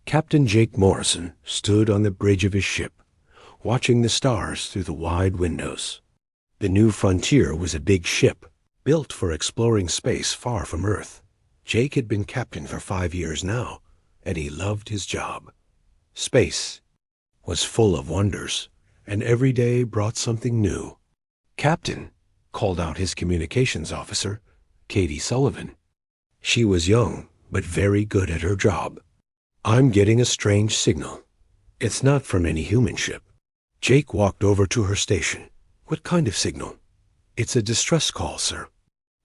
Captain Jake Morrison stood on the bridge of his ship, watching the stars through the wide windows. The New Frontier was a big ship, built for exploring space far from Earth. Jake had been captain for 5 years now, and he loved his job. Space was full of wonders, and every day brought something new. "Captain," called out his communications officer, Katie Sullivan. She was young, but very good at her job. "I'm getting a strange signal. It's not from any human ship." Jake walked over to her station. "What kind of signal?" "It's a distress call, sir.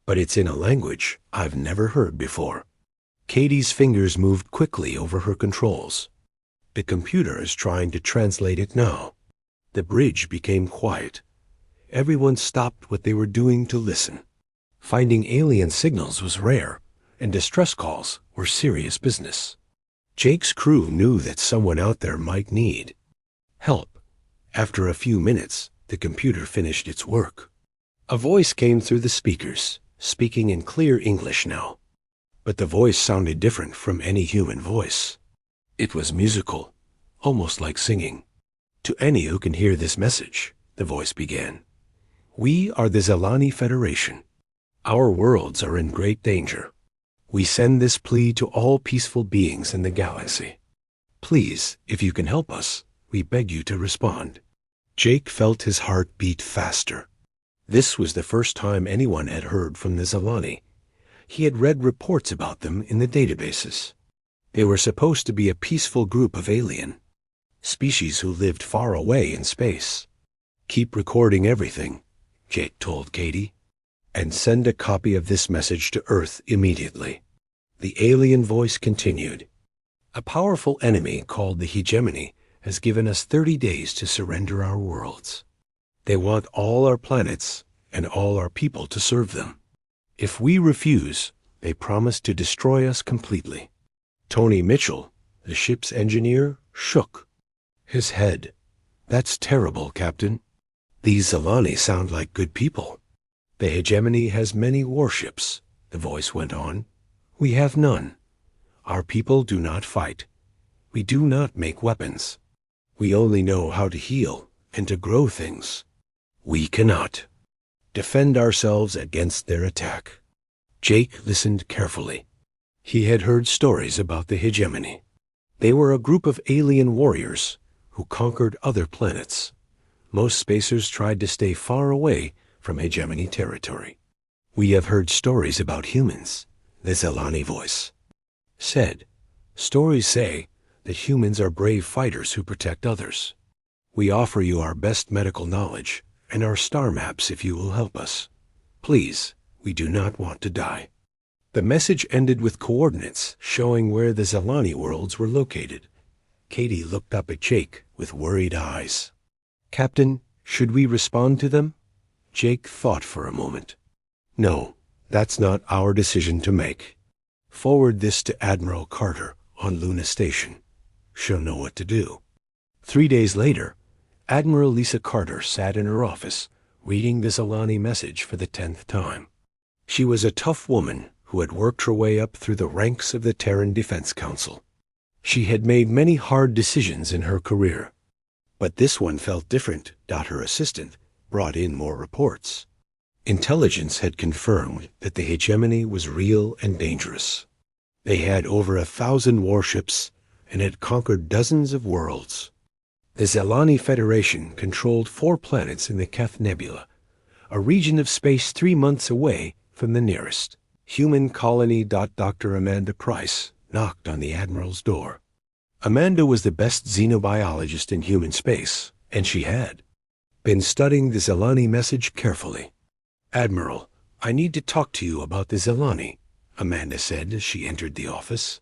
But it's in a language I've never heard before." Katie's fingers moved quickly over her controls. "The computer is trying to translate it now." The bridge became quiet. Everyone stopped what they were doing to listen. Finding alien signals was rare, and distress calls were serious business. Jake's crew knew that someone out there might need help. After a few minutes, the computer finished its work. A voice came through the speakers, speaking in clear English now. But the voice sounded different from any human voice. It was musical, almost like singing. "To any who can hear this message," the voice began, "we are the Zelani Federation. Our worlds are in great danger. We send this plea to all peaceful beings in the galaxy. Please, if you can help us, we beg you to respond." Jake felt his heart beat faster. This was the first time anyone had heard from the Zelani. He had read reports about them in the databases. They were supposed to be a peaceful group of alien species who lived far away in space. "Keep recording everything," Jake told Katie, "and send a copy of this message to Earth immediately." The alien voice continued. "A powerful enemy called the Hegemony has given us 30 days to surrender our worlds. They want all our planets and all our people to serve them. If we refuse, they promise to destroy us completely." Tony Mitchell, the ship's engineer, shook his head. "That's terrible, Captain. These Zelani sound like good people." "The Hegemony has many warships," the voice went on. "We have none. Our people do not fight. We do not make weapons. We only know how to heal and to grow things. We cannot defend ourselves against their attack." Jake listened carefully. He had heard stories about the Hegemony. They were a group of alien warriors who conquered other planets. Most spacers tried to stay far away from Hegemony territory. "We have heard stories about humans," the Zelani voice said. "Stories say that humans are brave fighters who protect others. We offer you our best medical knowledge and our star maps if you will help us. Please, we do not want to die." The message ended with coordinates showing where the Zelani worlds were located. Katie looked up at Jake with worried eyes. "Captain, should we respond to them?" Jake thought for a moment. "No, that's not our decision to make. Forward this to Admiral Carter on Luna Station. She'll know what to do." 3 days later, Admiral Lisa Carter sat in her office, reading the Zelani message for the 10th time. She was a tough woman who had worked her way up through the ranks of the Terran Defense Council. She had made many hard decisions in her career, but this one felt different. Her assistant brought in more reports. Intelligence had confirmed that the Hegemony was real and dangerous. They had over 1,000 warships and had conquered dozens of worlds. The Zelani Federation controlled 4 planets in the Keth Nebula, a region of space 3 months away from the nearest human colony. Dr. Amanda Price knocked on the Admiral's door. Amanda was the best xenobiologist in human space, and she had been studying the Zelani message carefully. "Admiral, I need to talk to you about the Zelani," Amanda said as she entered the office.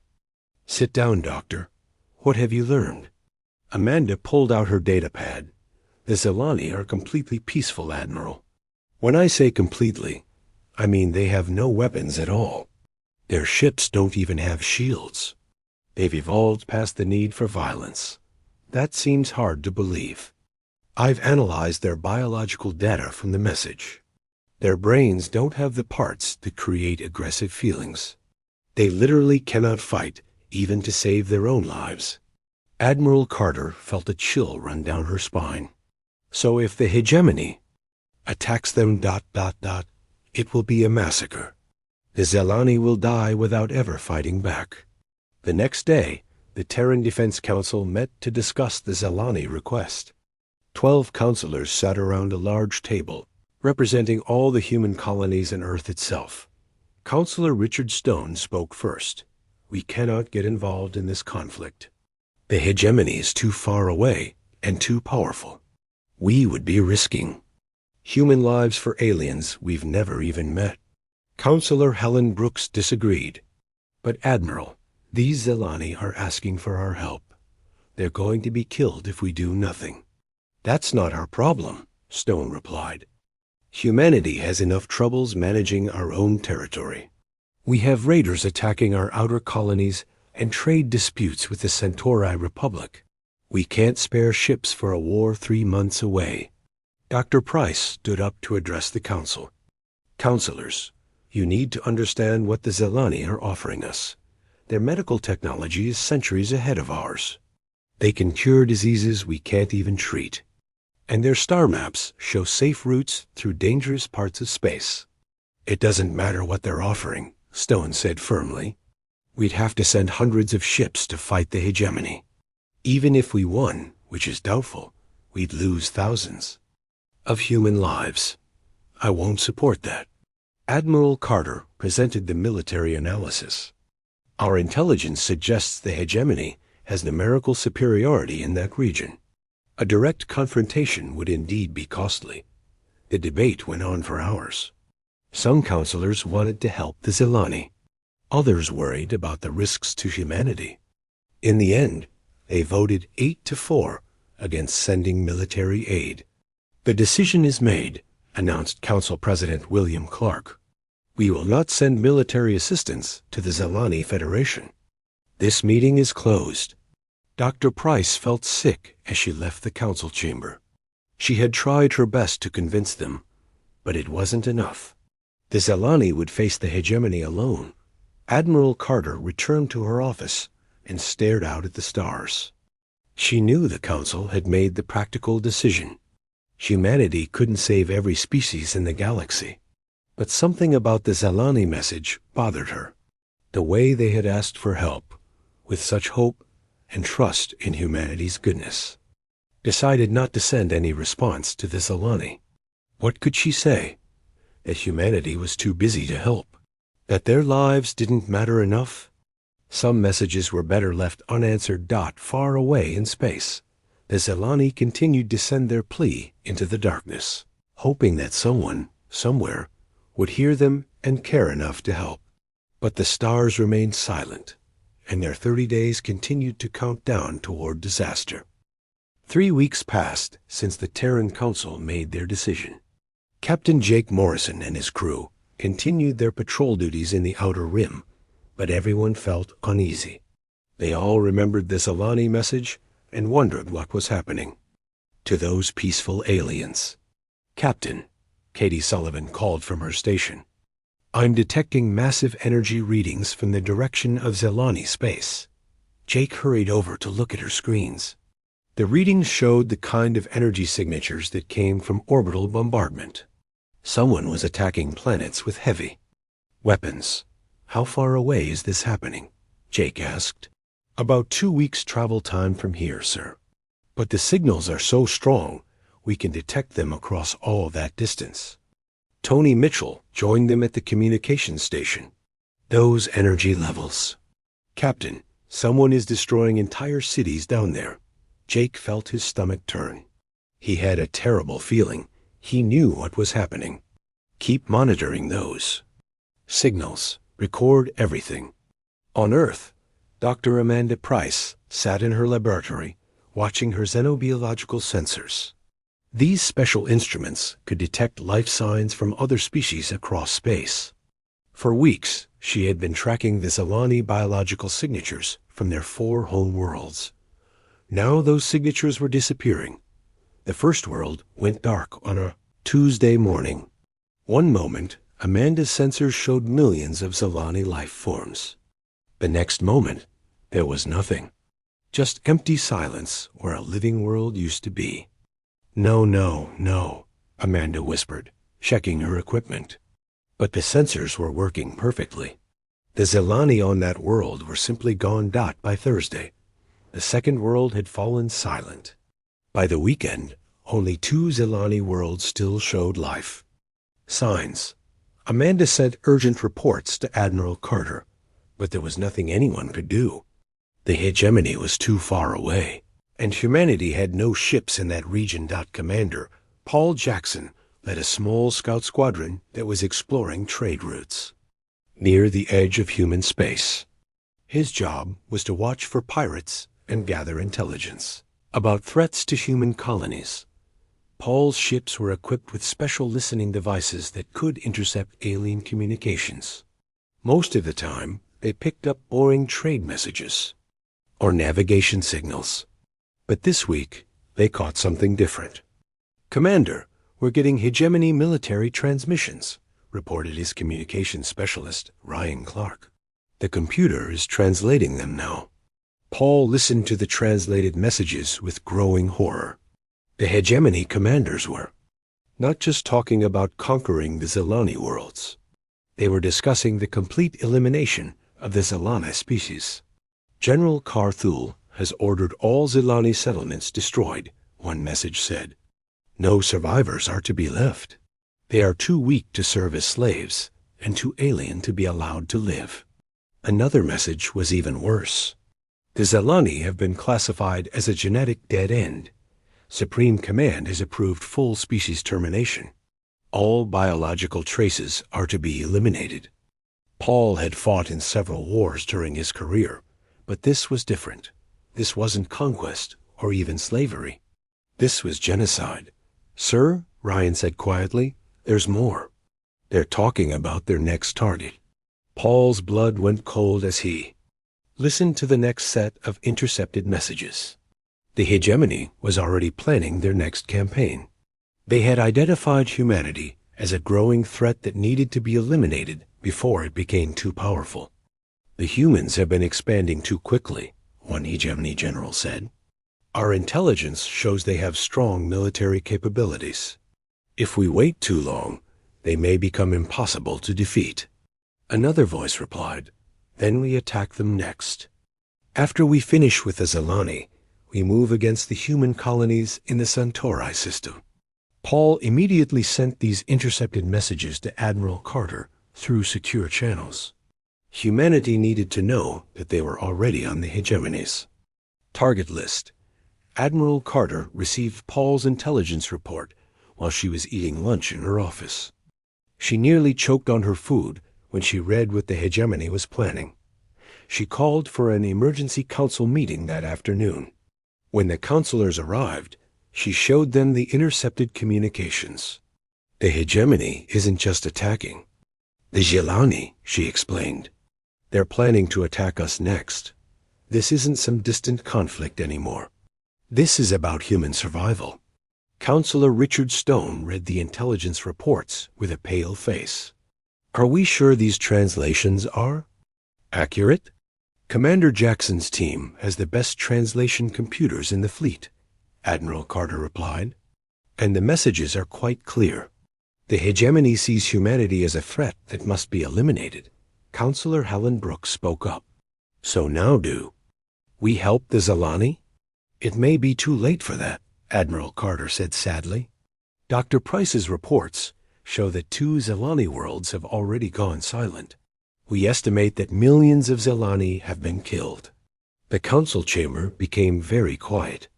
"Sit down, Doctor. What have you learned?" Amanda pulled out her datapad. "The Zelani are completely peaceful, Admiral. When I say completely, I mean they have no weapons at all. Their ships don't even have shields. They've evolved past the need for violence. That seems hard to believe. I've analyzed their biological data from the message. Their brains don't have the parts to create aggressive feelings. They literally cannot fight even to save their own lives. Admiral Carter felt a chill run down her spine. So if the hegemony attacks them ... it will be a massacre. The Zelani will die without ever fighting back. The next day, the Terran Defense Council met to discuss the Zelani request. 12 counselors sat around a large table, representing all the human colonies and Earth itself. Counselor Richard Stone spoke first. We cannot get involved in this conflict. The hegemony is too far away and too powerful. We would be risking human lives for aliens we've never even met. Counselor Helen Brooks disagreed. But Admiral, these Zelani are asking for our help. They're going to be killed if we do nothing. That's not our problem, Stone replied. Humanity has enough troubles managing our own territory. We have raiders attacking our outer colonies and trade disputes with the Centauri Republic. We can't spare ships for a war 3 months away. Dr. Price stood up to address the council. Counselors, you need to understand what the Zelani are offering us. Their medical technology is centuries ahead of ours. They can cure diseases we can't even treat. And their star maps show safe routes through dangerous parts of space. It doesn't matter what they're offering, Stone said firmly. We'd have to send hundreds of ships to fight the hegemony. Even if we won, which is doubtful, we'd lose thousands of human lives. I won't support that. Admiral Carter presented the military analysis. Our intelligence suggests the hegemony has numerical superiority in that region. A direct confrontation would indeed be costly. The debate went on for hours. Some counselors wanted to help the Zelani. Others worried about the risks to humanity. In the end, they voted 8-4 against sending military aid. The decision is made, announced Council President William Clark. We will not send military assistance to the Zelani Federation. This meeting is closed. Dr. Price felt sick as she left the council chamber. She had tried her best to convince them, but it wasn't enough. The Zelani would face the hegemony alone. Admiral Carter returned to her office and stared out at the stars. She knew the council had made the practical decision. Humanity couldn't save every species in the galaxy. But something about the Zelani message bothered her. The way they had asked for help, with such hope and trust in humanity's goodness. Decided not to send any response to the Zelani. What could she say? That humanity was too busy to help? That their lives didn't matter enough? Some messages were better left unanswered. Far away in space, the Zelani continued to send their plea into the darkness, hoping that someone, somewhere, would hear them and care enough to help. But the stars remained silent, and their 30 days continued to count down toward disaster. 3 weeks passed since the Terran Council made their decision. Captain Jake Morrison and his crew continued their patrol duties in the Outer Rim, but everyone felt uneasy. They all remembered the Zelani message and wondered what was happening to those peaceful aliens. Captain, Katie Sullivan called from her station. I'm detecting massive energy readings from the direction of Zelani space. Jake hurried over to look at her screens. The readings showed the kind of energy signatures that came from orbital bombardment. Someone was attacking planets with heavy weapons. How far away is this happening? Jake asked. About 2 weeks' travel time from here, sir. But the signals are so strong, we can detect them across all that distance. Tony Mitchell joined them at the communications station. Those energy levels. Captain, someone is destroying entire cities down there. Jake felt his stomach turn. He had a terrible feeling. He knew what was happening. Keep monitoring those signals. Record everything. On Earth, Dr. Amanda Price sat in her laboratory, watching her xenobiological sensors. These special instruments could detect life signs from other species across space. For weeks, she had been tracking the Zelani biological signatures from their 4 home worlds. Now those signatures were disappearing. The first world went dark on a Tuesday morning. One moment, Amanda's sensors showed millions of Zelani life forms. The next moment, There was nothing. Just empty silence where a living world used to be. No, no, no, Amanda whispered, checking her equipment. But the sensors were working perfectly. The Zelani on that world were simply gone dot by Thursday. The second world had fallen silent. By the weekend, only 2 Zelani worlds still showed life. Signs. Amanda sent urgent reports to Admiral Carter, but there was nothing anyone could do. The hegemony was too far away, and humanity had no ships in that region. Commander Paul Jackson led a small scout squadron that was exploring trade routes near the edge of human space. His job was to watch for pirates and gather intelligence about threats to human colonies. Paul's ships were equipped with special listening devices that could intercept alien communications. Most of the time, they picked up boring trade messages or navigation signals. But this week, they caught something different. "Commander, we're getting hegemony military transmissions," reported his communications specialist, Ryan Clark. "The computer is translating them now." Paul listened to the translated messages with growing horror. The hegemony commanders were not just talking about conquering the Zelani worlds. They were discussing the complete elimination of the Zelani species. "General Carthul has ordered all Zelani settlements destroyed," one message said. "No survivors are to be left. They are too weak to serve as slaves and too alien to be allowed to live." Another message was even worse. "The Zelani have been classified as a genetic dead end. Supreme Command has approved full species termination. All biological traces are to be eliminated." Paul had fought in several wars during his career, but this was different. This wasn't conquest or even slavery. This was genocide. "Sir," Ryan said quietly, "there's more. They're talking about their next target." Paul's blood went cold as he listened to the next set of intercepted messages. The hegemony was already planning their next campaign. They had identified humanity as a growing threat that needed to be eliminated before it became too powerful. "The humans have been expanding too quickly," one hegemony general said. "Our intelligence shows they have strong military capabilities. If we wait too long, they may become impossible to defeat." Another voice replied, "Then we attack them next. After we finish with the Zelani, we move against the human colonies in the Centauri system." Paul immediately sent these intercepted messages to Admiral Carter through secure channels. Humanity needed to know that they were already on the hegemonies. Target list. Admiral Carter received Paul's intelligence report while she was eating lunch in her office. She nearly choked on her food when she read what the hegemony was planning. She called for an emergency council meeting that afternoon. When the counselors arrived, she showed them the intercepted communications. "The hegemony isn't just attacking. The Zelani," she explained. "They're planning to attack us next. This isn't some distant conflict anymore. This is about human survival." Counselor Richard Stone read the intelligence reports with a pale face. "Are we sure these translations are accurate?" "Commander Jackson's team has the best translation computers in the fleet," Admiral Carter replied. "And the messages are quite clear. The hegemony sees humanity as a threat that must be eliminated." Counselor Helen Brooks spoke up. "So now do we help the Zelani?" "It may be too late for that," Admiral Carter said sadly. "Dr. Price's reports show that 2 Zelani worlds have already gone silent. We estimate that millions of Zelani have been killed." The council chamber became very quiet.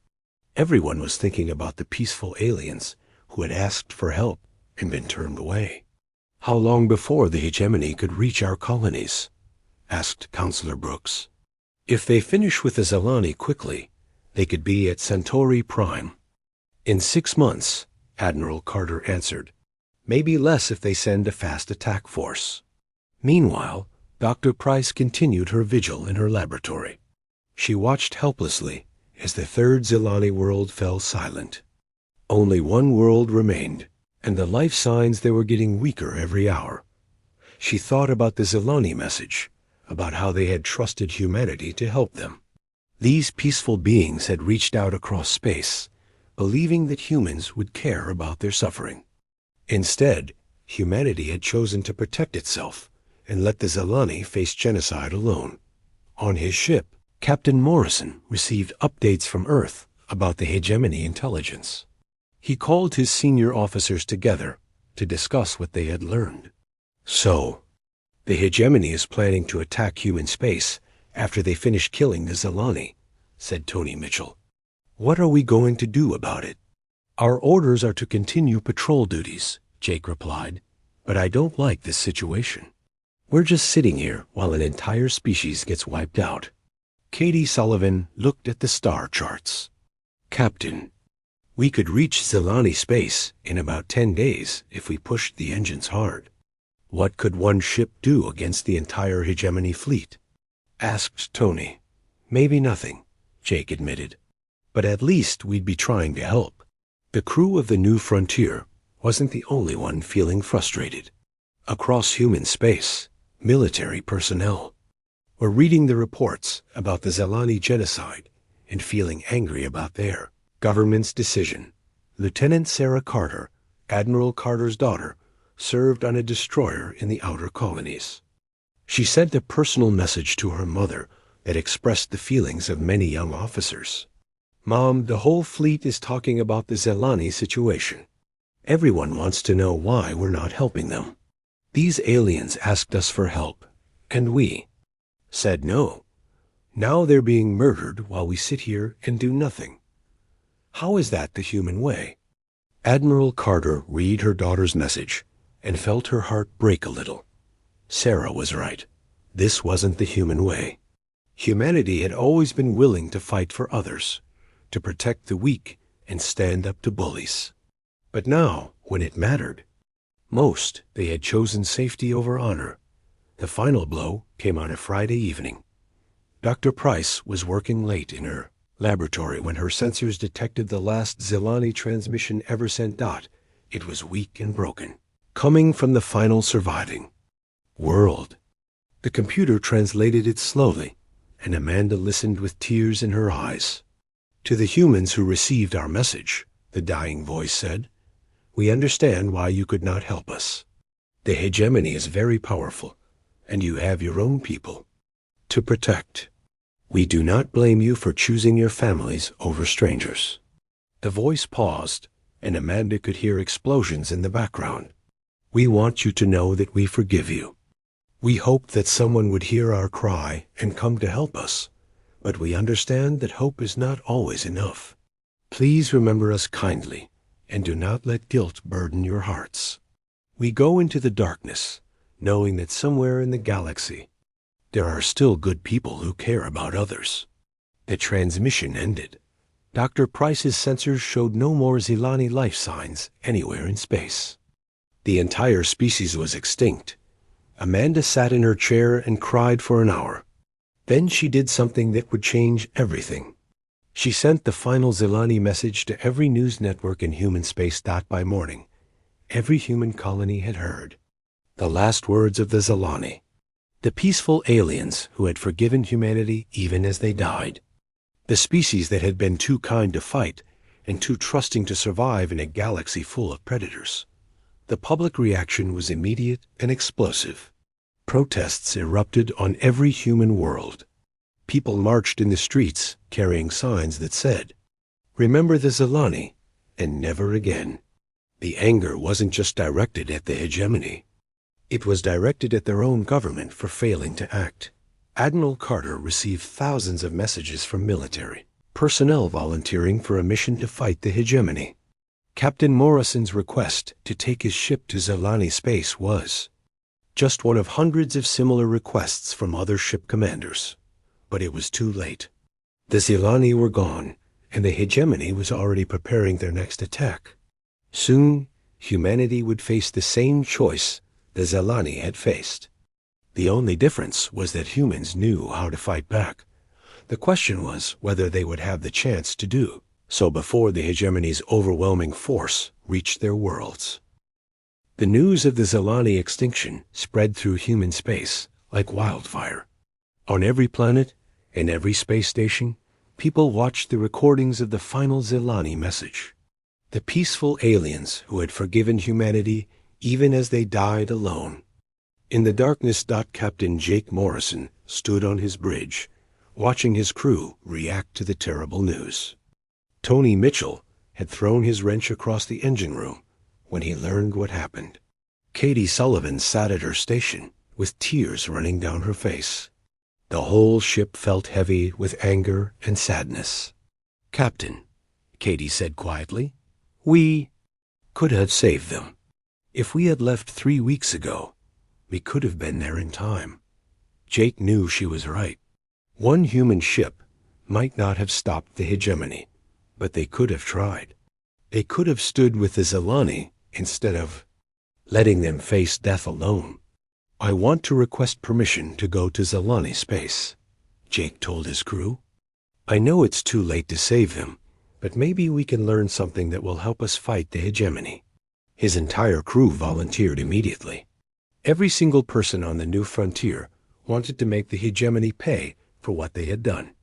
Everyone was thinking about the peaceful aliens who had asked for help and been turned away. "How long before the hegemony could reach our colonies?" asked Counselor Brooks. "If they finish with the Zelani quickly, they could be at Centauri Prime." "In 6 months," Admiral Carter answered. "Maybe less if they send a fast attack force." Meanwhile, Dr. Price continued her vigil in her laboratory. She watched helplessly as the 3rd Zelani world fell silent. Only one world remained, and the life signs they were getting weaker every hour. She thought about the Zelani message, about how they had trusted humanity to help them. These peaceful beings had reached out across space, believing that humans would care about their suffering. Instead, humanity had chosen to protect itself and let the Zelani face genocide alone. On his ship, Captain Morrison received updates from Earth about the hegemony intelligence. He called his senior officers together to discuss what they had learned. So, the hegemony is planning to attack human space after they finish killing the Zelani, said Tony Mitchell. What are we going to do about it? Our orders are to continue patrol duties, Jake replied, but I don't like this situation. We're just sitting here while an entire species gets wiped out. Katie Sullivan looked at the star charts. Captain, we could reach Zelani space in about 10 days if we pushed the engines hard. What could one ship do against the entire hegemony fleet? Asked Tony. Maybe nothing, Jake admitted. But at least we'd be trying to help. The crew of the New Frontier wasn't the only one feeling frustrated. Across human space, military personnel were reading the reports about the Zelani genocide and feeling angry about their government's decision. Lieutenant Sarah Carter, Admiral Carter's daughter, served on a destroyer in the outer colonies. She sent a personal message to her mother that expressed the feelings of many young officers. Mom, the whole fleet is talking about the Zelani situation. Everyone wants to know why we're not helping them. These aliens asked us for help, and we said no. Now they're being murdered while we sit here and do nothing. How is that the human way? Admiral Carter read her daughter's message and felt her heart break a little. Sarah was right. This wasn't the human way. Humanity had always been willing to fight for others, to protect the weak and stand up to bullies. But now, when it mattered most, they had chosen safety over honor. The final blow came on a Friday evening. Dr. Price was working late in her laboratory when her sensors detected the last Zelani transmission ever sent. It was weak and broken, coming from the final surviving world. The computer translated it slowly, and Amanda listened with tears in her eyes. To the humans who received our message, the dying voice said, we understand why you could not help us. The hegemony is very powerful, and you have your own people to protect. We do not blame you for choosing your families over strangers. The voice paused, and Amanda could hear explosions in the background. We want you to know that we forgive you. We hope that someone would hear our cry and come to help us, but we understand that hope is not always enough. Please remember us kindly, and do not let guilt burden your hearts. We go into the darkness, knowing that somewhere in the galaxy, there are still good people who care about others. The transmission ended. Dr. Price's sensors showed no more Zelani life signs anywhere in space. The entire species was extinct. Amanda sat in her chair and cried for an hour. Then she did something that would change everything. She sent the final Zelani message to every news network in human space. By morning, every human colony had heard the last words of the Zelani, the peaceful aliens who had forgiven humanity even as they died, the species that had been too kind to fight and too trusting to survive in a galaxy full of predators. The public reaction was immediate and explosive. Protests erupted on every human world. People marched in the streets carrying signs that said, "Remember the Zelani, and never again." The anger wasn't just directed at the hegemony. It was directed at their own government for failing to act. Admiral Carter received thousands of messages from military personnel volunteering for a mission to fight the hegemony. Captain Morrison's request to take his ship to Zelani space was just one of hundreds of similar requests from other ship commanders. But it was too late. The Zelani were gone, and the hegemony was already preparing their next attack. Soon, humanity would face the same choice the Zelani had faced. The only difference was that humans knew how to fight back. The question was whether they would have the chance to do so before the hegemony's overwhelming force reached their worlds. The news of the Zelani extinction spread through human space like wildfire. On every planet and every space station, people watched the recordings of the final Zelani message. The peaceful aliens who had forgiven humanity even as they died alone. In the darkness, Captain Jake Morrison stood on his bridge, watching his crew react to the terrible news. Tony Mitchell had thrown his wrench across the engine room when he learned what happened. Katie Sullivan sat at her station with tears running down her face. The whole ship felt heavy with anger and sadness. "Captain," Katie said quietly, "we could have saved them. If we had left 3 weeks ago, we could have been there in time." Jake knew she was right. One human ship might not have stopped the hegemony, but they could have tried. They could have stood with the Zelani instead of letting them face death alone. "I want to request permission to go to Zelani space," Jake told his crew. "I know it's too late to save them, but maybe we can learn something that will help us fight the hegemony." His entire crew volunteered immediately. Every single person on the new frontier wanted to make the hegemony pay for what they had done.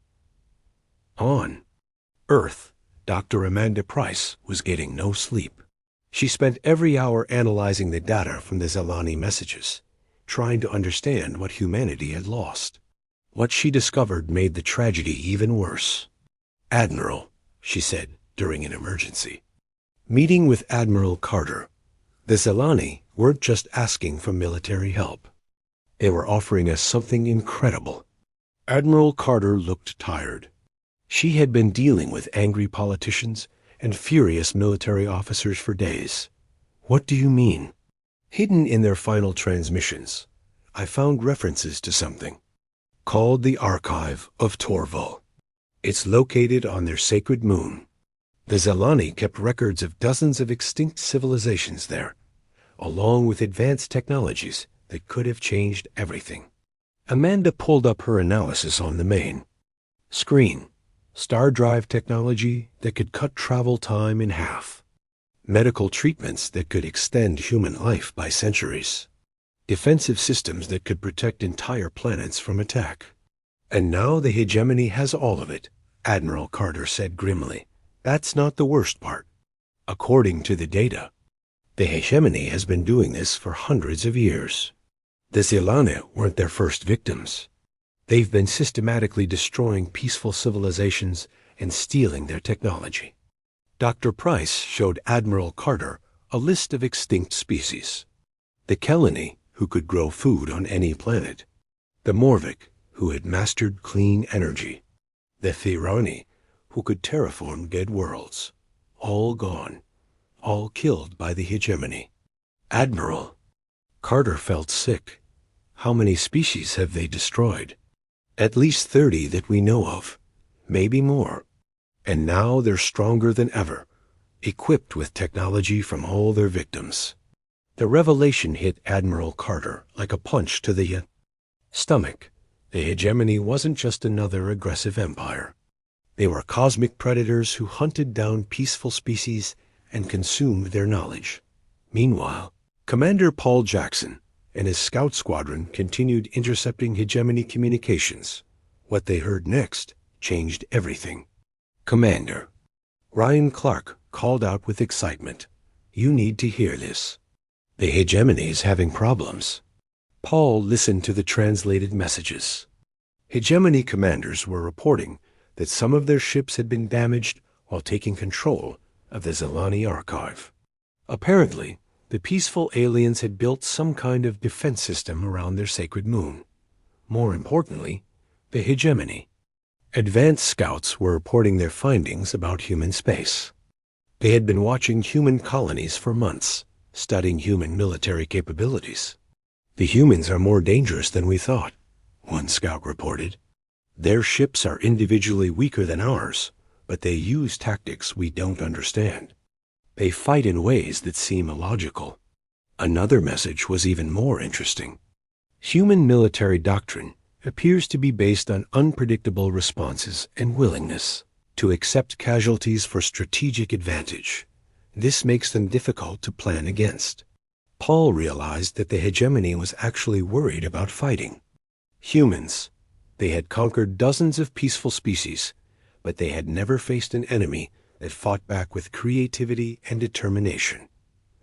On Earth, Dr. Amanda Price was getting no sleep. She spent every hour analyzing the data from the Zelani messages, trying to understand what humanity had lost. What she discovered made the tragedy even worse. "Admiral," she said during an emergency. Meeting with Admiral Carter, the Zelani weren't just asking for military help. They were offering us something incredible. Admiral Carter looked tired. She had been dealing with angry politicians and furious military officers for days. "What do you mean?" "Hidden in their final transmissions, I found references to something called the Archive of Torval. It's located on their sacred moon. The Zelani kept records of dozens of extinct civilizations there, along with advanced technologies that could have changed everything." Amanda pulled up her analysis on the main screen. Star drive technology that could cut travel time in half. Medical treatments that could extend human life by centuries. Defensive systems that could protect entire planets from attack. "And now the hegemony has all of it," Admiral Carter said grimly. "That's not the worst part. According to the data, the hegemony has been doing this for hundreds of years. The Zelani weren't their first victims. They've been systematically destroying peaceful civilizations and stealing their technology." Dr. Price showed Admiral Carter a list of extinct species. The Kelani, who could grow food on any planet. The Morvik, who had mastered clean energy. The Thirani, who could terraform dead worlds. All gone. All killed by the hegemony. "Admiral," Carter felt sick. "How many species have they destroyed?" "At least 30 that we know of. Maybe more. And now they're stronger than ever, equipped with technology from all their victims." The revelation hit Admiral Carter like a punch to the stomach. The hegemony wasn't just another aggressive empire. They were cosmic predators who hunted down peaceful species and consumed their knowledge. Meanwhile, Commander Paul Jackson and his scout squadron continued intercepting hegemony communications. What they heard next changed everything. "Commander," Ryan Clark called out with excitement, "you need to hear this. The hegemony is having problems." Paul listened to the translated messages. Hegemony commanders were reporting that some of their ships had been damaged while taking control of the Zelani archive. Apparently, the peaceful aliens had built some kind of defense system around their sacred moon. More importantly, the hegemony. Advanced scouts were reporting their findings about human space. They had been watching human colonies for months, studying human military capabilities. "The humans are more dangerous than we thought," one scout reported. "Their ships are individually weaker than ours, but they use tactics we don't understand. They fight in ways that seem illogical." Another message was even more interesting. Human military doctrine appears to be based on unpredictable responses and willingness to accept casualties for strategic advantage. This makes them difficult to plan against. Paul realized that the hegemony was actually worried about fighting. Humans, They had conquered dozens of peaceful species, but they had never faced an enemy that fought back with creativity and determination.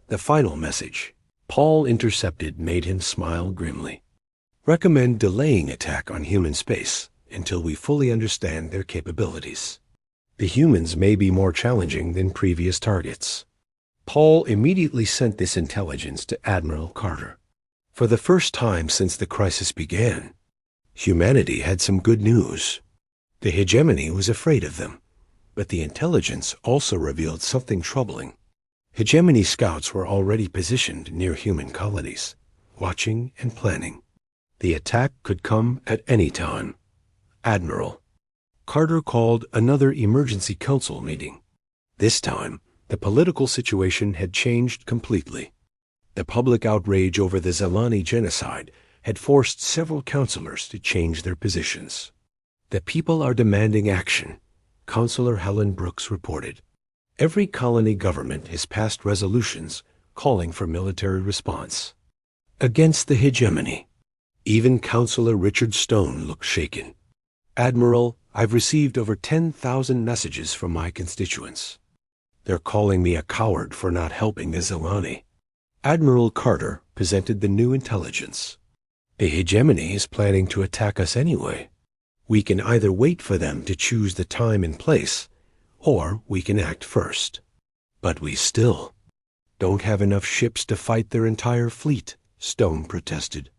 The final message, Paul intercepted, made him smile grimly. Recommend delaying attack on human space until we fully understand their capabilities. The humans may be more challenging than previous targets. Paul immediately sent this intelligence to Admiral Carter. For the first time since the crisis began, humanity had some good news. The hegemony was afraid of them, but the intelligence also revealed something troubling. Hegemony scouts were already positioned near human colonies, watching and planning. The attack could come at any time. Admiral Carter called another emergency council meeting. This time, the political situation had changed completely. The public outrage over the Zelani genocide had forced several councilors to change their positions. The people are demanding action, Councilor Helen Brooks reported. Every colony government has passed resolutions calling for military response against the hegemony. Even Councilor Richard Stone looked shaken. Admiral, I've received over 10,000 messages from my constituents. They're calling me a coward for not helping the Zelani. Admiral Carter presented the new intelligence. The hegemony is planning to attack us anyway. We can either wait for them to choose the time and place, or we can act first. But we still don't have enough ships to fight their entire fleet, Stone protested.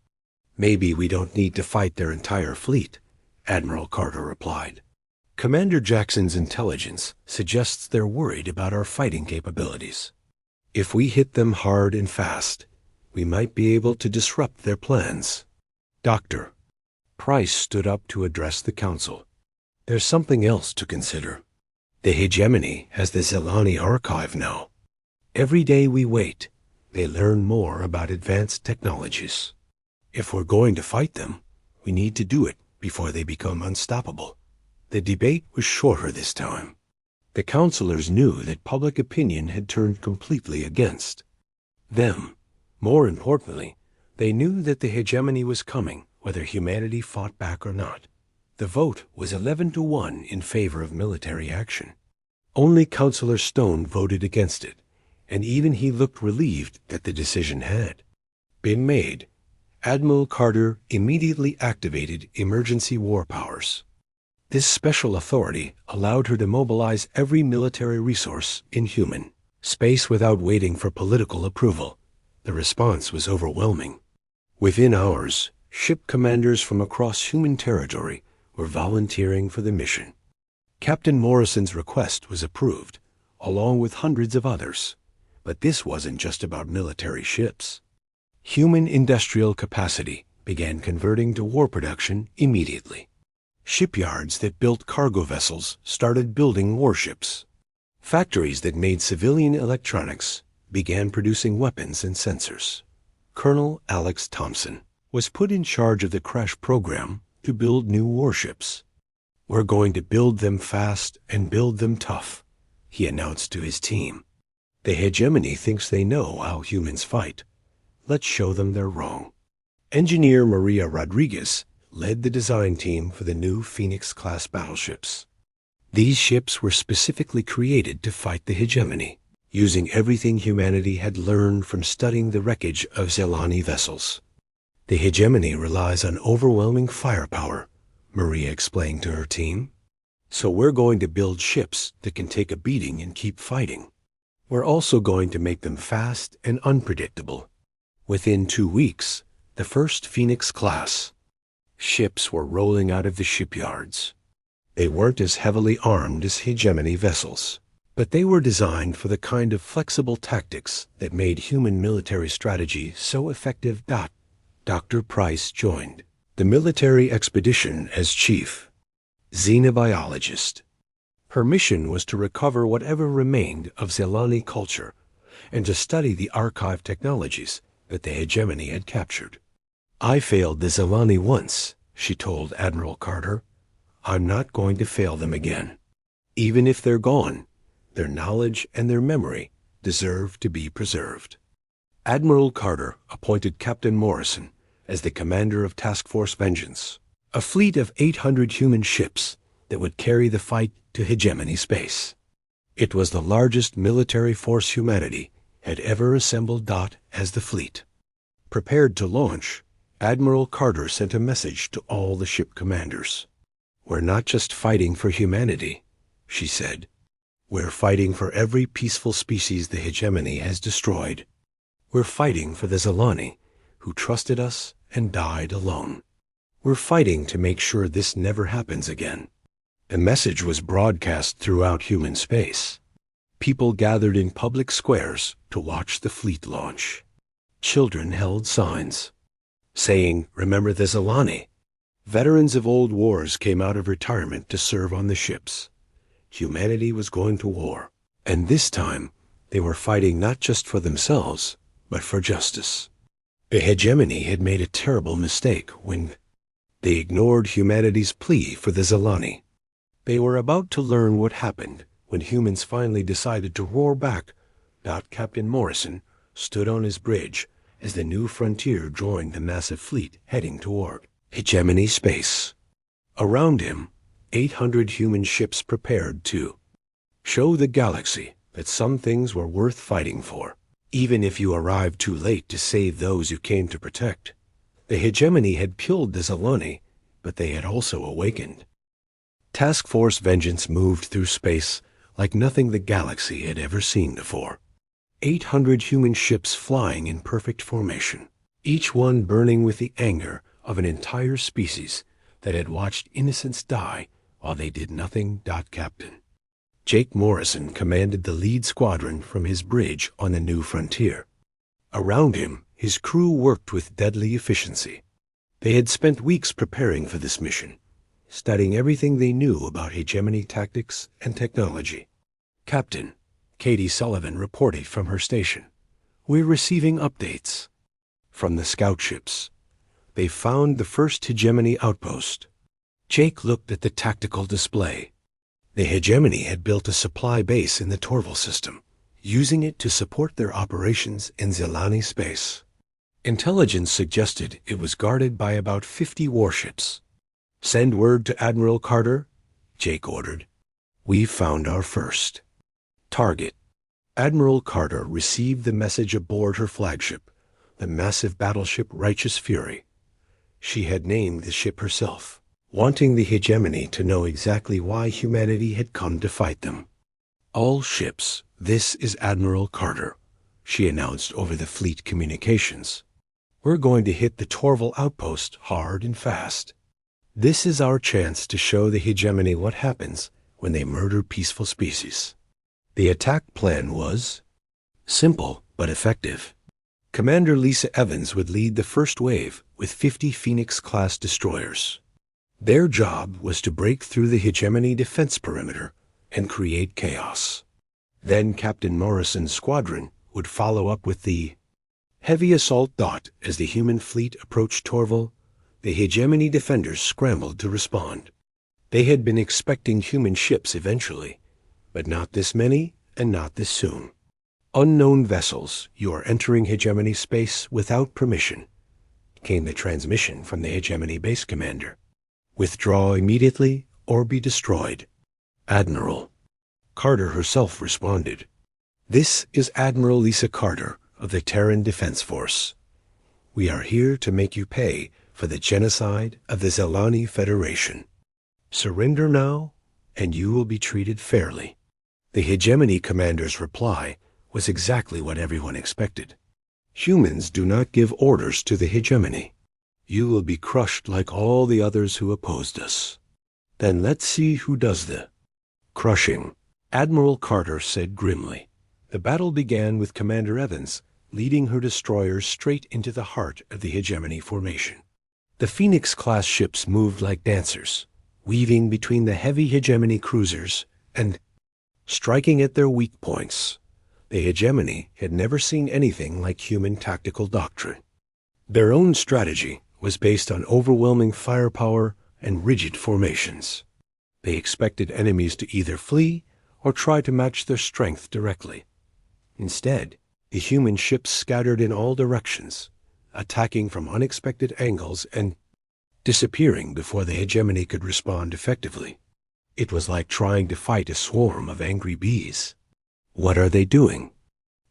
Maybe we don't need to fight their entire fleet, Admiral Carter replied. Commander Jackson's intelligence suggests they're worried about our fighting capabilities. If we hit them hard and fast, we might be able to disrupt their plans. Dr. Price stood up to address the council. There's something else to consider. The hegemony has the Zelani archive now. Every day we wait, they learn more about advanced technologies. If we're going to fight them, we need to do it before they become unstoppable. The debate was shorter this time. The councilors knew that public opinion had turned completely against them. More importantly, they knew that the hegemony was coming, whether humanity fought back or not. The vote was 11-1 in favor of military action. Only Councilor Stone voted against it, and even he looked relieved that the decision had been made. Admiral Carter immediately activated emergency war powers. This special authority allowed her to mobilize every military resource in human space without waiting for political approval. The response was overwhelming. Within hours, ship commanders from across human territory were volunteering for the mission. Captain Morrison's request was approved, along with hundreds of others. But this wasn't just about military ships. Human industrial capacity began converting to war production immediately. Shipyards that built cargo vessels started building warships. Factories that made civilian electronics began producing weapons and sensors. Colonel Alex Thompson was put in charge of the crash program to build new warships. We're going to build them fast and build them tough, he announced to his team. The hegemony thinks they know how humans fight. Let's show them they're wrong. Engineer Maria Rodriguez led the design team for the new Phoenix-class battleships. These ships were specifically created to fight the hegemony, using everything humanity had learned from studying the wreckage of Zelani vessels. The hegemony relies on overwhelming firepower, Maria explained to her team. So we're going to build ships that can take a beating and keep fighting. We're also going to make them fast and unpredictable. Within 2 weeks, the first Phoenix-class ships were rolling out of the shipyards. They weren't as heavily armed as hegemony vessels, but they were designed for the kind of flexible tactics that made human military strategy so effective. Dr. Price joined the military expedition as chief xenobiologist. Her mission was to recover whatever remained of Zelani culture and to study the archive technologies that the hegemony had captured. I failed the Zelani once, she told Admiral Carter. I'm not going to fail them again. Even if they're gone, their knowledge and their memory deserve to be preserved. Admiral Carter appointed Captain Morrison as the commander of Task Force Vengeance. A fleet of 800 human ships that would carry the fight to hegemony space. It was the largest military force humanity had ever assembled. As the fleet prepared to launch, Admiral Carter sent a message to all the ship commanders. "We're not just fighting for humanity," she said. "We're fighting for every peaceful species the hegemony has destroyed. We're fighting for the Zilani, who trusted us and died alone. We're fighting to make sure this never happens again." The message was broadcast throughout human space. People gathered in public squares to watch the fleet launch. Children held signs saying, "Remember the Zilani." Veterans of old wars came out of retirement to serve on the ships. Humanity was going to war, and this time they were fighting not just for themselves, but for justice. The hegemony had made a terrible mistake when they ignored humanity's plea for the Zilani. They were about to learn what happened when humans finally decided to roar back. Captain Morrison stood on his bridge as the new frontier joined the massive fleet heading toward hegemony space. Around him, 800 human ships prepared to show the galaxy that some things were worth fighting for, even if you arrived too late to save those you came to protect. The hegemony had killed the Zilani, but they had also awakened. Task Force Vengeance moved through space like nothing the galaxy had ever seen before. 800 human ships flying in perfect formation, each one burning with the anger of an entire species that had watched innocents die while they did nothing. Captain Jake Morrison commanded the lead squadron from his bridge on the new frontier. Around him, his crew worked with deadly efficiency. They had spent weeks preparing for this mission, studying everything they knew about hegemony tactics and technology. Captain Katie Sullivan reported from her station. "We're receiving updates from the scout ships. They found the first hegemony outpost." Jake looked at the tactical display. The hegemony had built a supply base in the Torval system, using it to support their operations in Zilani space. Intelligence suggested it was guarded by about 50 warships. "Send word to Admiral Carter," Jake ordered. "We've found our first target." Admiral Carter received the message aboard her flagship, the massive battleship Righteous Fury. She had named the ship herself, wanting the hegemony to know exactly why humanity had come to fight them. "All ships, this is Admiral Carter," she announced over the fleet communications. "We're going to hit the Torval outpost hard and fast. This is our chance to show the hegemony what happens when they murder peaceful species." The attack plan was simple but effective. Commander Lisa Evans would lead the first wave with 50 Phoenix-class destroyers. Their job was to break through the hegemony defense perimeter and create chaos. Then Captain Morrison's squadron would follow up with the heavy assault. As the human fleet approached Torval, the hegemony defenders scrambled to respond. They had been expecting human ships eventually, but not this many and not this soon. "Unknown vessels, you are entering hegemony space without permission," came the transmission from the hegemony base commander. "Withdraw immediately or be destroyed." Admiral Carter herself responded. "This is Admiral Lisa Carter of the Terran Defense Force. We are here to make you pay for the genocide of the Zilani Federation. Surrender now, and you will be treated fairly." The hegemony commander's reply was exactly what everyone expected. "Humans do not give orders to the hegemony. You will be crushed like all the others who opposed us." "Then let's see who does the crushing," Admiral Carter said grimly. The battle began with Commander Evans leading her destroyers straight into the heart of the hegemony formation. The Phoenix-class ships moved like dancers, weaving between the heavy hegemony cruisers and striking at their weak points. The hegemony had never seen anything like human tactical doctrine. Their own strategy was based on overwhelming firepower and rigid formations. They expected enemies to either flee or try to match their strength directly. Instead, the human ships scattered in all directions, attacking from unexpected angles and disappearing before the hegemony could respond effectively. It was like trying to fight a swarm of angry bees. "What are they doing?"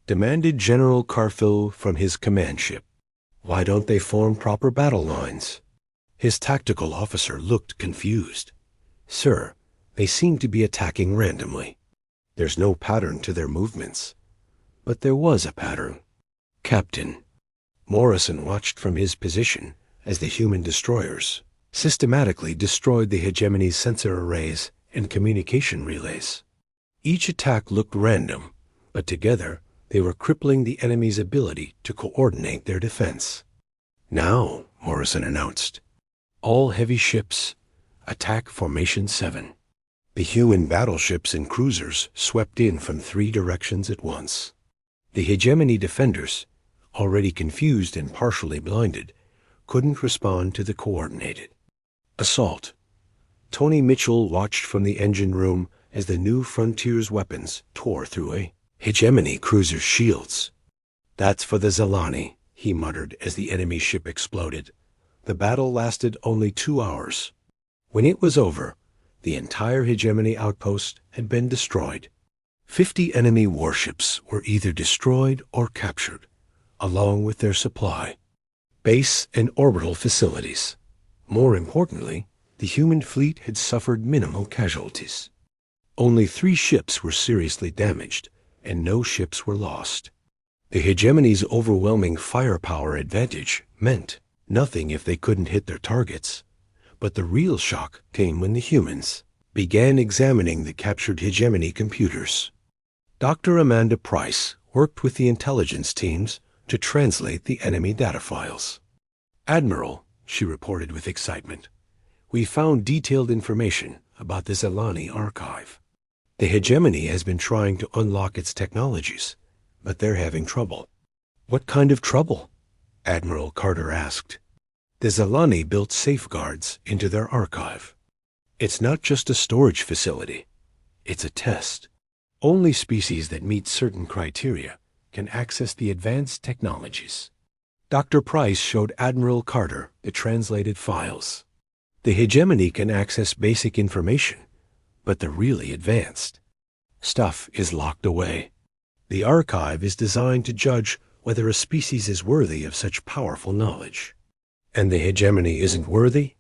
demanded General Carthel from his command ship. "Why don't they form proper battle lines?" His tactical officer looked confused. "Sir, they seem to be attacking randomly. There's no pattern to their movements." But there was a pattern. "Captain." Morrison watched from his position as the human destroyers systematically destroyed the hegemony's sensor arrays and communication relays. Each attack looked random, but together they were crippling the enemy's ability to coordinate their defense. "Now," Morrison announced, "all heavy ships, attack Formation 7. The human battleships and cruisers swept in from 3 directions at once. The hegemony defenders, already confused and partially blinded, couldn't respond to the coordinated assault. Tony Mitchell watched from the engine room as the new Frontier's weapons tore through a hegemony cruiser's shields. "That's for the Zalani," he muttered as the enemy ship exploded. The battle lasted only 2 hours. When it was over, the entire hegemony outpost had been destroyed. 50 enemy warships were either destroyed or captured, along with their supply, base and orbital facilities. More importantly, the human fleet had suffered minimal casualties. Only 3 ships were seriously damaged, and no ships were lost. The hegemony's overwhelming firepower advantage meant nothing if they couldn't hit their targets. But the real shock came when the humans began examining the captured hegemony computers. Dr. Amanda Price worked with the intelligence teams to translate the enemy data files. "Admiral," she reported with excitement, "we found detailed information about the Zalani archive. The hegemony has been trying to unlock its technologies, but they're having trouble." "What kind of trouble?" Admiral Carter asked. "The Zalani built safeguards into their archive. It's not just a storage facility. It's a test. Only species that meet certain criteria can access the advanced technologies." Dr. Price showed Admiral Carter the translated files. "The hegemony can access basic information, but the really advanced stuff is locked away. The archive is designed to judge whether a species is worthy of such powerful knowledge. And the hegemony isn't worthy?"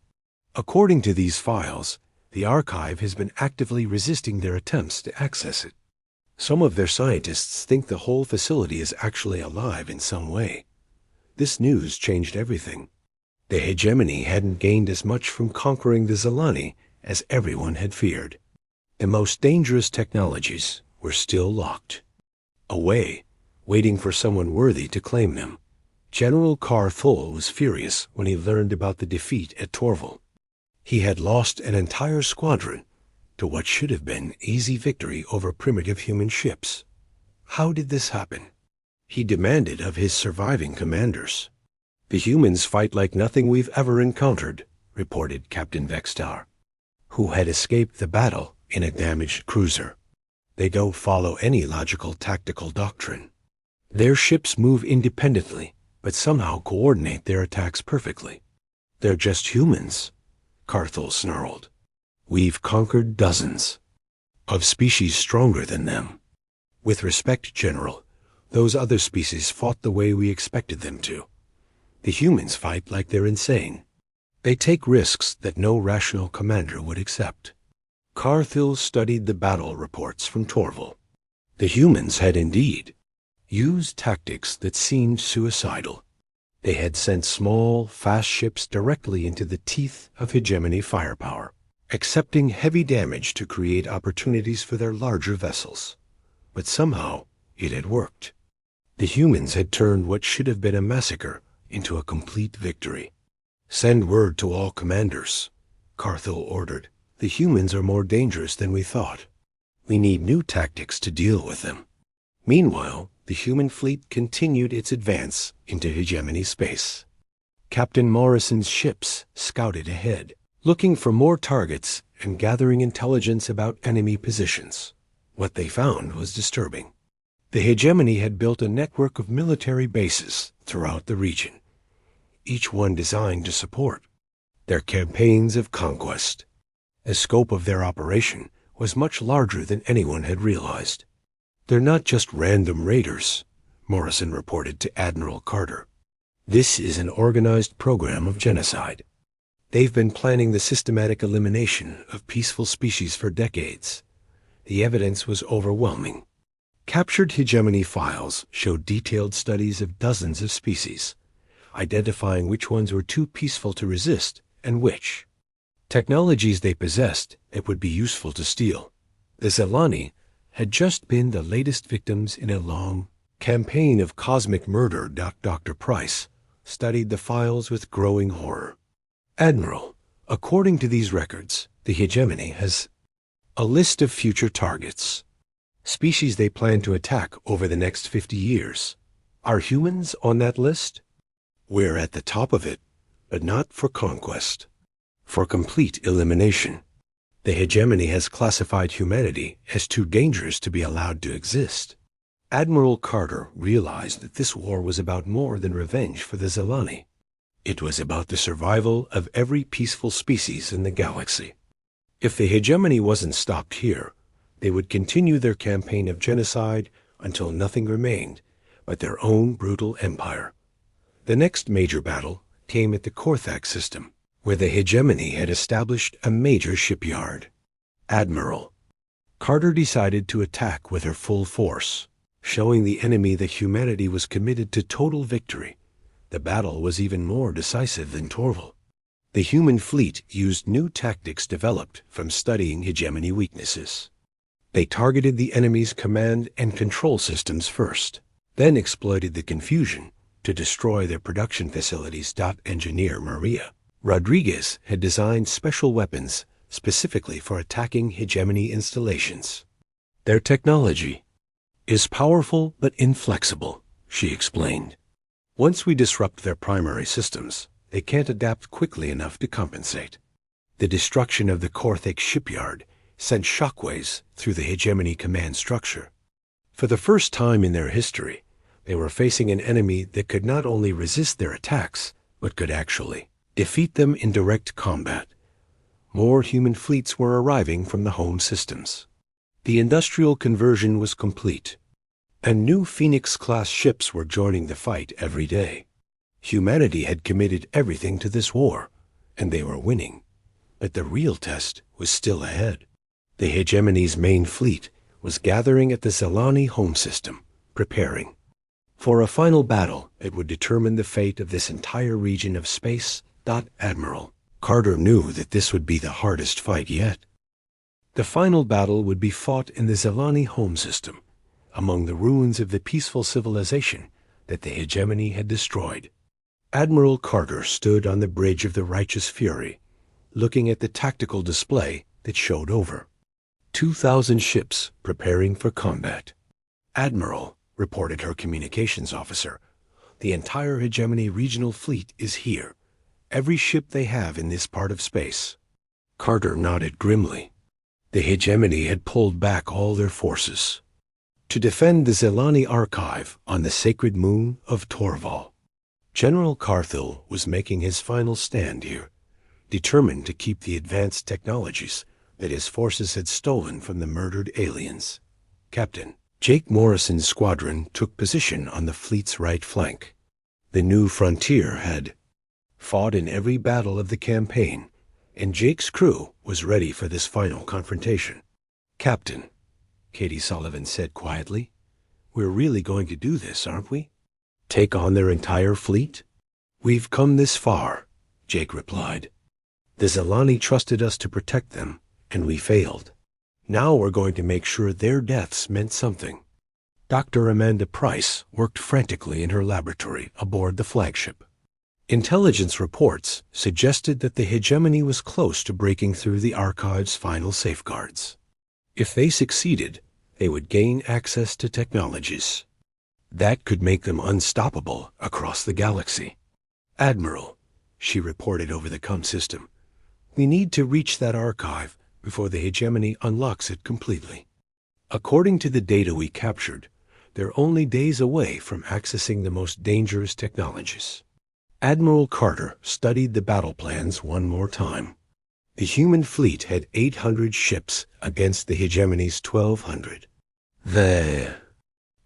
According to these files, the archive has been actively resisting their attempts to access it. Some of their scientists think the whole facility is actually alive in some way. This news changed everything. The hegemony hadn't gained as much from conquering the Zalani as everyone had feared. The most dangerous technologies were still locked away, waiting for someone worthy to claim them. General Carthol was furious when he learned about the defeat at Torval. He had lost an entire squadron to what should have been easy victory over primitive human ships. How did this happen? He demanded of his surviving commanders. "The humans fight like nothing we've ever encountered," reported Captain Vextar, who had escaped the battle in a damaged cruiser. "They don't follow any logical tactical doctrine. Their ships move independently, but somehow coordinate their attacks perfectly. They're just humans," Carthel snarled. "We've conquered dozens of species stronger than them. With respect, General, those other species fought the way we expected them to. The humans fight like they're insane. They take risks that no rational commander would accept." Carthel studied the battle reports from Torval. The humans had indeed used tactics that seemed suicidal. They had sent small, fast ships directly into the teeth of hegemony firepower, accepting heavy damage to create opportunities for their larger vessels. But somehow it had worked. The humans had turned what should have been a massacre into a complete victory. "Send word to all commanders," Carthel ordered. "The humans are more dangerous than we thought. We need new tactics to deal with them." Meanwhile, the human fleet continued its advance into hegemony space. Captain Morrison's ships scouted ahead, looking for more targets and gathering intelligence about enemy positions. What they found was disturbing. The hegemony had built a network of military bases throughout the region, each one designed to support their campaigns of conquest. The scope of their operation was much larger than anyone had realized. "They're not just random raiders," Morrison reported to Admiral Carter. "This is an organized program of genocide. They've been planning the systematic elimination of peaceful species for decades." The evidence was overwhelming. Captured hegemony files showed detailed studies of dozens of species, identifying which ones were too peaceful to resist and which. Technologies they possessed that would be useful to steal. The Zelani had just been the latest victims in a long campaign of cosmic murder. Dr. Price studied the files with growing horror. "Admiral, according to these records, the hegemony has a list of future targets, species they plan to attack over the next 50 years. Are humans on that list?" "We're at the top of it, but not for conquest. For complete elimination. The hegemony has classified humanity as too dangerous to be allowed to exist." Admiral Carter realized that this war was about more than revenge for the Zelani. It was about the survival of every peaceful species in the galaxy. If the hegemony wasn't stopped here, they would continue their campaign of genocide until nothing remained but their own brutal empire. The next major battle came at the Korthak system, where the hegemony had established a major shipyard. "Admiral, Carter decided to attack with her full force, showing the enemy that humanity was committed to total victory. The battle was even more decisive than Torval. The human fleet used new tactics developed from studying hegemony weaknesses. They targeted the enemy's command and control systems first, then exploited the confusion to destroy their production facilities. Engineer Maria Rodriguez had designed special weapons specifically for attacking hegemony installations. "Their technology is powerful but inflexible," she explained. "Once we disrupt their primary systems, they can't adapt quickly enough to compensate." The destruction of the Korthak shipyard sent shockwaves through the hegemony command structure. For the first time in their history, they were facing an enemy that could not only resist their attacks, but could actually defeat them in direct combat. More human fleets were arriving from the home systems. The industrial conversion was complete, and new Phoenix-class ships were joining the fight every day. Humanity had committed everything to this war, and they were winning. But the real test was still ahead. The hegemony's main fleet was gathering at the Zelani home system, preparing for a final battle that would determine the fate of this entire region of space. Admiral Carter knew that this would be the hardest fight yet. The final battle would be fought in the Zelani home system, among the ruins of the peaceful civilization that the hegemony had destroyed. Admiral Carter stood on the bridge of the Righteous Fury, looking at the tactical display that showed over 2,000 ships preparing for combat. "Admiral," reported her communications officer, "the entire hegemony regional fleet is here. Every ship they have in this part of space." Carter nodded grimly. The hegemony had pulled back all their forces to defend the Zelani archive on the sacred moon of Torval. General Carthil was making his final stand here, determined to keep the advanced technologies that his forces had stolen from the murdered aliens. Captain Jake Morrison's squadron took position on the fleet's right flank. The new frontier had fought in every battle of the campaign, and Jake's crew was ready for this final confrontation. "Captain," Katie Sullivan said quietly, "we're really going to do this, aren't we? Take on their entire fleet?" "We've come this far," Jake replied. "The Zelani trusted us to protect them, and we failed. Now we're going to make sure their deaths meant something." Dr. Amanda Price worked frantically in her laboratory aboard the flagship. Intelligence reports suggested that the hegemony was close to breaking through the archive's final safeguards. If they succeeded, they would gain access to technologies that could make them unstoppable across the galaxy. "Admiral," she reported over the comm system, "we need to reach that archive before the hegemony unlocks it completely. According to the data we captured, they're only days away from accessing the most dangerous technologies." Admiral Carter studied the battle plans one more time. The human fleet had 800 ships against the hegemony's 1,200. The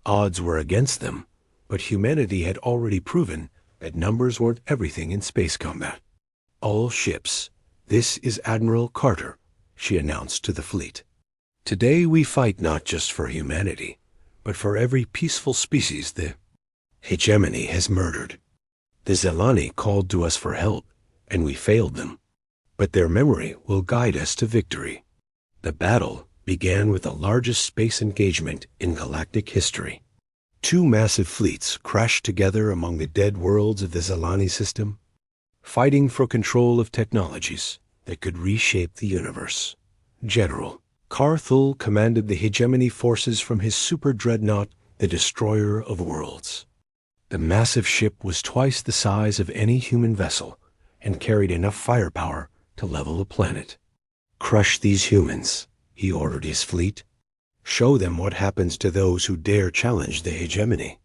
odds were against them, but humanity had already proven that numbers weren't everything in space combat. All ships, this is Admiral Carter, she announced to the fleet. Today we fight not just for humanity, but for every peaceful species the hegemony has murdered. The Zelani called to us for help, and we failed them. But their memory will guide us to victory. The battle began with the largest space engagement in galactic history. Two massive fleets crashed together among the dead worlds of the Zelani system, fighting for control of technologies that could reshape the universe. General Carthul commanded the hegemony forces from his super dreadnought, the Destroyer of Worlds. The massive ship was twice the size of any human vessel and carried enough firepower to level a planet. Crush these humans, he ordered his fleet. Show them what happens to those who dare challenge the hegemony.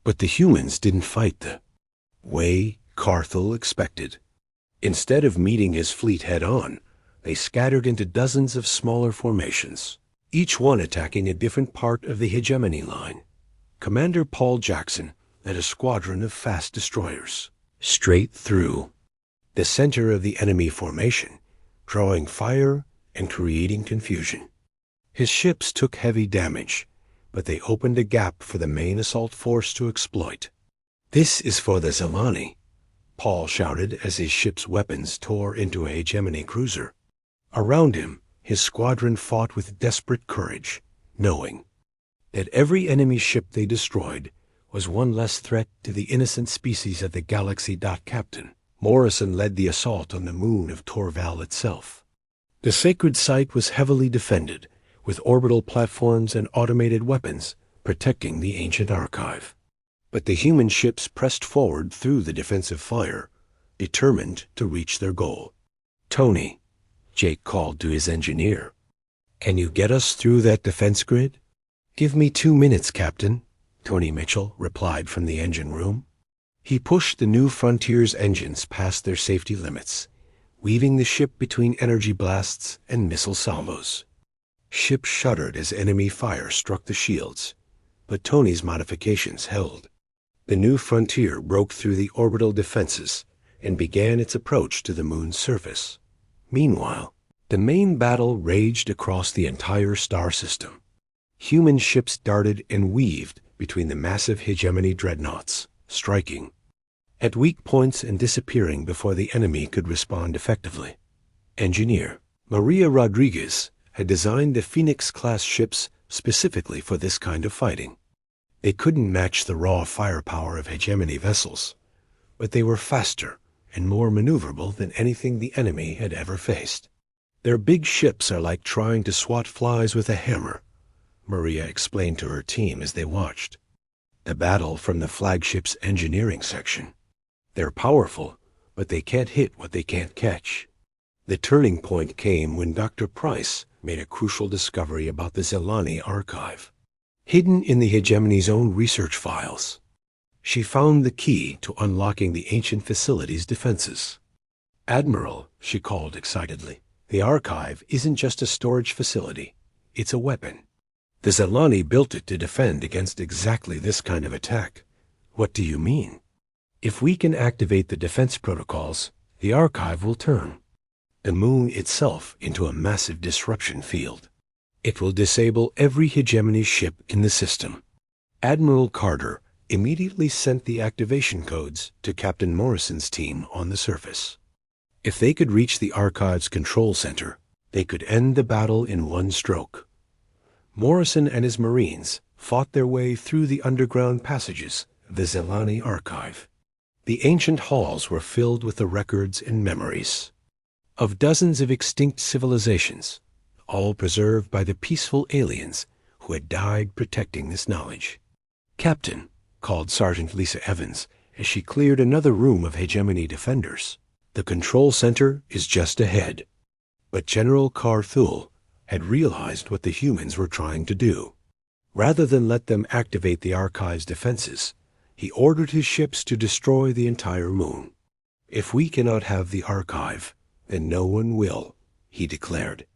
But the humans didn't fight the way Carthul expected. Instead of meeting his fleet head-on, they scattered into dozens of smaller formations, each one attacking a different part of the hegemony line. Commander Paul Jackson led a squadron of fast destroyers straight through the center of the enemy formation, drawing fire and creating confusion. His ships took heavy damage, but they opened a gap for the main assault force to exploit. "This is for the Zelani," Paul shouted as his ship's weapons tore into a hegemony cruiser. Around him, his squadron fought with desperate courage, knowing that every enemy ship they destroyed was one less threat to the innocent species of the galaxy. Captain Morrison led the assault on the moon of Torval itself. The sacred site was heavily defended, with orbital platforms and automated weapons protecting the ancient archive. But the human ships pressed forward through the defensive fire, determined to reach their goal. "Tony," Jake called to his engineer, "can you get us through that defense grid?" "Give me 2 minutes, Captain," Tony Mitchell replied from the engine room. He pushed the New Frontier's engines past their safety limits, weaving the ship between energy blasts and missile salvos. Ship shuddered as enemy fire struck the shields, but Tony's modifications held. The New Frontier broke through the orbital defenses and began its approach to the moon's surface. Meanwhile, the main battle raged across the entire star system. Human ships darted and weaved between the massive hegemony dreadnoughts, striking at weak points and disappearing before the enemy could respond effectively. Engineer Maria Rodriguez had designed the Phoenix-class ships specifically for this kind of fighting. They couldn't match the raw firepower of hegemony vessels, but they were faster and more maneuverable than anything the enemy had ever faced. "Their big ships are like trying to swat flies with a hammer," Maria explained to her team as they watched the battle from the flagship's engineering section. "They're powerful, but they can't hit what they can't catch." The turning point came when Dr. Price made a crucial discovery about the Zelani archive. Hidden in the hegemony's own research files, she found the key to unlocking the ancient facility's defenses. "Admiral," she called excitedly, "the archive isn't just a storage facility, it's a weapon. The Zelani built it to defend against exactly this kind of attack." "What do you mean?" "If we can activate the defense protocols, the archive will turn the moon itself into a massive disruption field. It will disable every hegemony ship in the system." Admiral Carter immediately sent the activation codes to Captain Morrison's team on the surface. If they could reach the archive's control center, they could end the battle in one stroke. Morrison and his Marines fought their way through the underground passages of the Zelani archive. The ancient halls were filled with the records and memories of dozens of extinct civilizations, all preserved by the peaceful aliens who had died protecting this knowledge. "Captain," called Sergeant Lisa Evans as she cleared another room of hegemony defenders, "the control center is just ahead." But General Carthul had realized what the humans were trying to do. Rather than let them activate the archive's defenses, He ordered his ships to destroy the entire moon. "If we cannot have the archive, then no one will," he declared.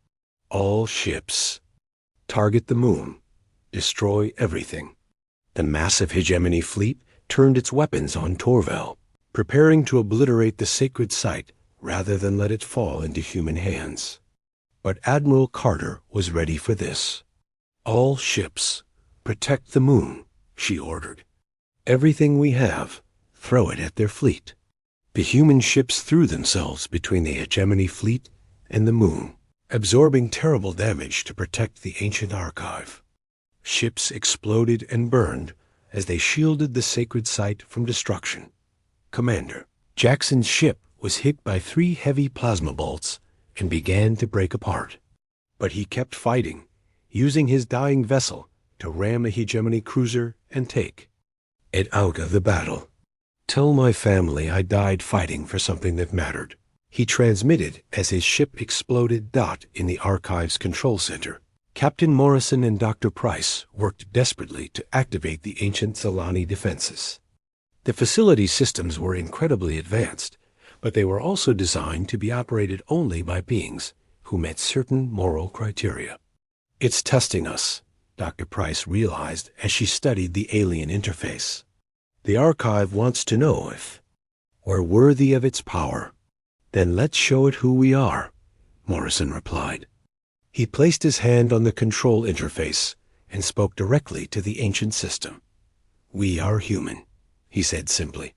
"All ships. Target the moon. Destroy everything." The massive hegemony fleet turned its weapons on Torval, preparing to obliterate the sacred site rather than let it fall into human hands. But Admiral Carter was ready for this. "All ships, protect the moon," she ordered. "Everything we have, throw it at their fleet." The human ships threw themselves between the hegemony fleet and the moon, absorbing terrible damage to protect the ancient archive. Ships exploded and burned as they shielded the sacred site from destruction. Commander Jackson's ship was hit by 3 heavy plasma bolts and began to break apart. But he kept fighting, using his dying vessel to ram a hegemony cruiser and take it out of the battle. "Tell my family I died fighting for something that mattered," he transmitted as his ship exploded in the archive's control center. Captain Morrison and Dr. Price worked desperately to activate the ancient Zalani defenses. The facility systems were incredibly advanced, but they were also designed to be operated only by beings who met certain moral criteria. "It's testing us," Dr. Price realized as she studied the alien interface. "The archive wants to know if we're worthy of its power." "Then let's show it who we are," Morrison replied. He placed his hand on the control interface and spoke directly to the ancient system. "We are human," he said simply.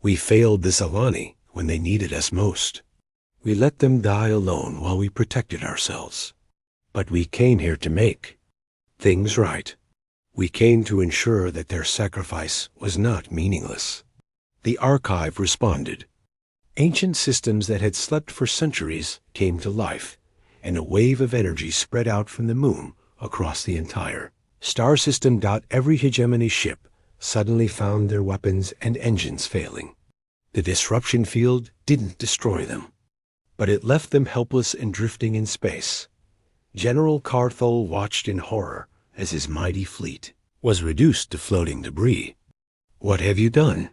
"We failed the Zalani when they needed us most. We let them die alone while we protected ourselves. But we came here to make things right. We came to ensure that their sacrifice was not meaningless." The archive responded. Ancient systems that had slept for centuries came to life, and a wave of energy spread out from the moon across the entire star system. Every hegemony ship suddenly found their weapons and engines failing. The disruption field didn't destroy them, but it left them helpless and drifting in space. General Carthol watched in horror as his mighty fleet was reduced to floating debris. "What have you done?"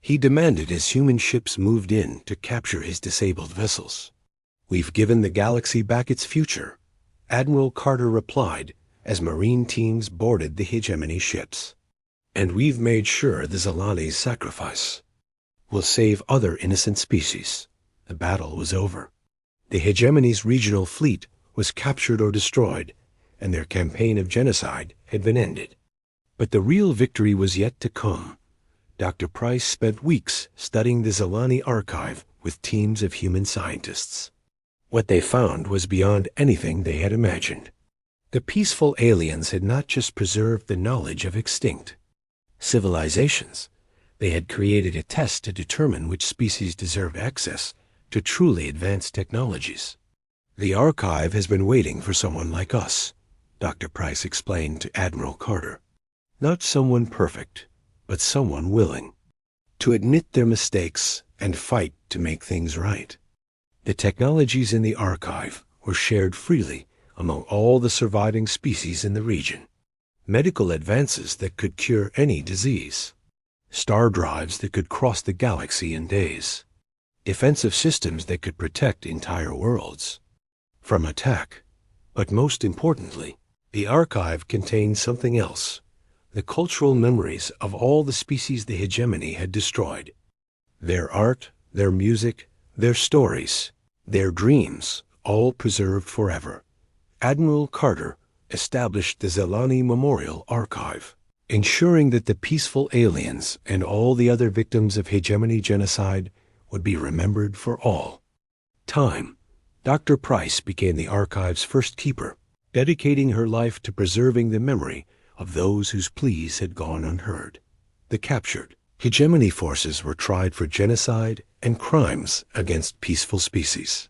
he demanded as human ships moved in to capture his disabled vessels. "We've given the galaxy back its future," Admiral Carter replied as Marine teams boarded the hegemony ships. "And we've made sure the Zalani's sacrifice will save other innocent species." The battle was over. The hegemony's regional fleet was captured or destroyed, and their campaign of genocide had been ended. But the real victory was yet to come. Dr. Price spent weeks studying the Zalani archive with teams of human scientists. What they found was beyond anything they had imagined. The peaceful aliens had not just preserved the knowledge of extinct civilizations. They had created a test to determine which species deserved access to truly advanced technologies. "The archive has been waiting for someone like us," Dr. Price explained to Admiral Carter. "Not someone perfect, but someone willing to admit their mistakes and fight to make things right." The technologies in the archive were shared freely among all the surviving species in the region. Medical advances that could cure any disease, star drives that could cross the galaxy in days, defensive systems that could protect entire worlds from attack. But most importantly, the archive contained something else: the cultural memories of all the species the hegemony had destroyed. Their art, their music, their stories, their dreams, all preserved forever. Admiral Carter established the Zalani Memorial Archive, ensuring that the peaceful aliens and all the other victims of hegemony genocide would be remembered for all time. Dr. Price became the archive's first keeper, dedicating her life to preserving the memory of those whose pleas had gone unheard. The captured hegemony forces were tried for genocide and crimes against peaceful species.